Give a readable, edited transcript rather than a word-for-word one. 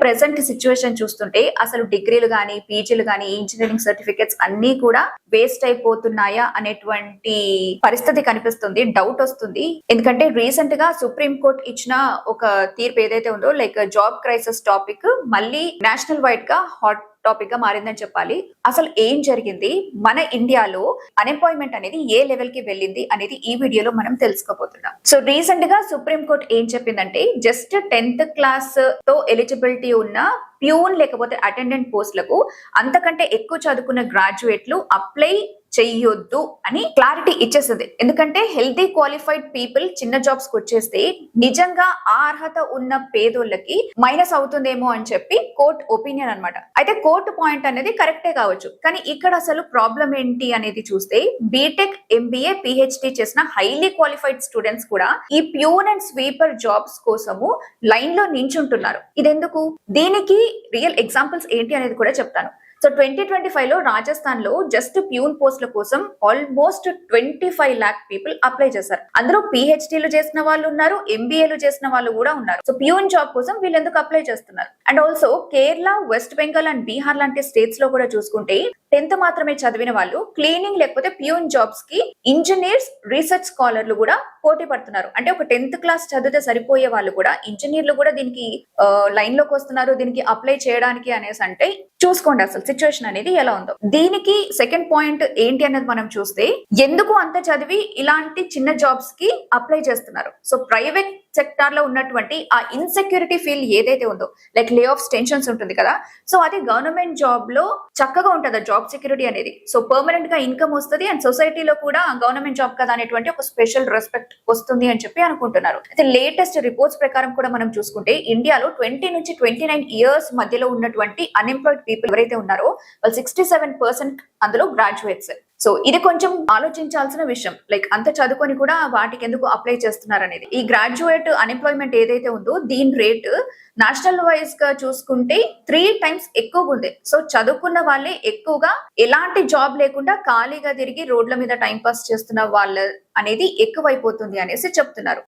Present situation చూస్తుంటే అసలు డిగ్రీలు గానీ, పీజీలు గానీ, ఇంజనీరింగ్ సర్టిఫికెట్స్ అన్ని కూడా వేస్ట్ అయిపోతున్నాయా అనేటువంటి పరిస్థితి కనిపిస్తుంది. డౌట్ వస్తుంది. ఎందుకంటే రీసెంట్ గా సుప్రీం కోర్ట్ ఇచ్చిన ఒక తీర్పు ఏదైతే ఉందో లైక్ జాబ్ క్రైసిస్ టాపిక్ మళ్ళీ నేషనల్ వైడ్ గా హాట్ టాపిక్ గా మారిందని చెప్పాలి. అసలు ఏం జరిగింది, మన ఇండియాలో అన్ఎంప్లాయ్మెంట్ అనేది ఏ లెవెల్ కి వెళ్ళింది అనేది ఈ వీడియోలో మనం తెలుసుకోబోతున్నాం. సో రీసెంట్ గా సుప్రీం కోర్ట్ ఏం చెప్పిందంటే జస్ట్ 10th క్లాస్ తో ఎలిజిబిలిటీ ఉన్న ప్యూన్ లేకపోతే అటెండెంట్ పోస్టులకు అంతకంటే ఎక్కువ చదువుకున్న గ్రాడ్యుయేట్లు అప్లై చెయ్యొద్దు అని క్లారిటీ ఇచ్చేస్తుంది. ఎందుకంటే హెల్తీ క్వాలిఫైడ్ పీపుల్ చిన్న జాబ్స్ కి వచ్చేస్తే నిజంగా ఆ అర్హత ఉన్న పేదోళ్ళకి మైనస్ అవుతుందేమో అని చెప్పి కోర్ట్ ఒపీనియన్ అన్నమాట. అయితే కోర్టు పాయింట్ అనేది కరెక్టే కావచ్చు, కానీ ఇక్కడ అసలు ప్రాబ్లం ఏంటి అనేది చూస్తే బీటెక్, ఎంబీఏ, పిహెచ్డి చేసిన హైలీ క్వాలిఫైడ్ స్టూడెంట్స్ కూడా ఈ ప్యూన్ అండ్ స్వీపర్ జాబ్స్ కోసము లైన్ లో నించుంటున్నారు. ఇదెందుకు? దీనికి రియల్ ఎగ్జాంపుల్స్ ఏంటి అనేది కూడా చెప్తాను. సో 2025 లో రాజస్థాన్ లో జస్ట్ ప్యూన్ పోస్టుల కోసం ఆల్మోస్ట్ 25 lakh పీపుల్ అప్లై చేశారు. అందులో పిహెచ్డీలు చేసిన వాళ్ళు ఉన్నారు, ఎంబీఏలు చేసిన వాళ్ళు కూడా ఉన్నారు. సో ప్యూన్ జాబ్ కోసం వీళ్ళు ఎందుకు అప్లై చేస్తున్నారు? And also Kerala, west Bengal and Bihar లాంటి స్టేట్స్ లో కూడా చూసుకుంటే 10th మాత్రమే చదివిన వాళ్ళు క్లీనింగ్ లేకపోతే ప్యూన్ జాబ్స్ కి ఇంజనీర్స్, రీసెర్చ్ స్కాలర్లు కూడా పోటీ పడుతున్నారు. అంటే ఒక 10th క్లాస్ చదివితే సరిపోయే వాళ్ళు కూడా ఇంజనీర్లు కూడా దీనికి లైన్ లోకి వస్తున్నారు, దీనికి అప్లై చేయడానికి అనేసి. అంటే చూసుకోండి అసలు సిచ్యువేషన్ అనేది ఎలా ఉందో. దీనికి సెకండ్ పాయింట్ ఏంటి అనేది మనం చూస్తే ఎందుకు అంత చదివి ఇలాంటి చిన్న జాబ్స్ కి అప్లై చేస్తున్నారు? సో ప్రైవేట్ సెక్టార్ లో ఉన్నటువంటి ఆ ఇన్సెక్యూరిటీ ఫీల్ ఏదైతే ఉందో లైక్ లే ఆఫ్ టెన్షన్స్ ఉంటుంది కదా, సో అది గవర్నమెంట్ జాబ్ లో చక్కగా ఉంటుంది జాబ్ సెక్యూరిటీ అనేది. సో పర్మనెంట్ గా ఇన్కమ్ వస్తుంది అండ్ సొసైటీలో కూడా గవర్నమెంట్ జాబ్ కదా అనేటువంటి ఒక స్పెషల్ రెస్పెక్ట్ వస్తుంది అని చెప్పి అనుకుంటున్నారు. అయితే లేటెస్ట్ రిపోర్ట్స్ ప్రకారం కూడా మనం చూసుకుంటే ఇండియాలో 20 నుంచి 29 ఇయర్స్ మధ్యలో ఉన్నటువంటి అన్ఎంప్లాయిడ్ పీపుల్ ఎవరైతే ఉన్నారో వాళ్ళు 67% అందులో గ్రాడ్యుయేట్స్. సో ఇది కొంచెం ఆలోచించాల్సిన విషయం. లైక్ అంత చదువుకొని కూడా వాటికి ఎందుకు అప్లై చేస్తున్నారు అనేది. ఈ గ్రాడ్యుయేట్ అన్ఎంప్లాయ్మెంట్ ఏదైతే ఉందో దీని రేట్ నేషనల్ వైజ్ గా చూసుకుంటే 3 times ఎక్కువ ఉంది. సో చదువుకున్న వాళ్ళే ఎక్కువగా ఎలాంటి జాబ్ లేకుండా ఖాళీగా తిరిగి రోడ్ల మీద టైం పాస్ చేస్తున్న వాళ్ళ అనేది ఎక్కువైపోతుంది అనేసి చెప్తున్నారు.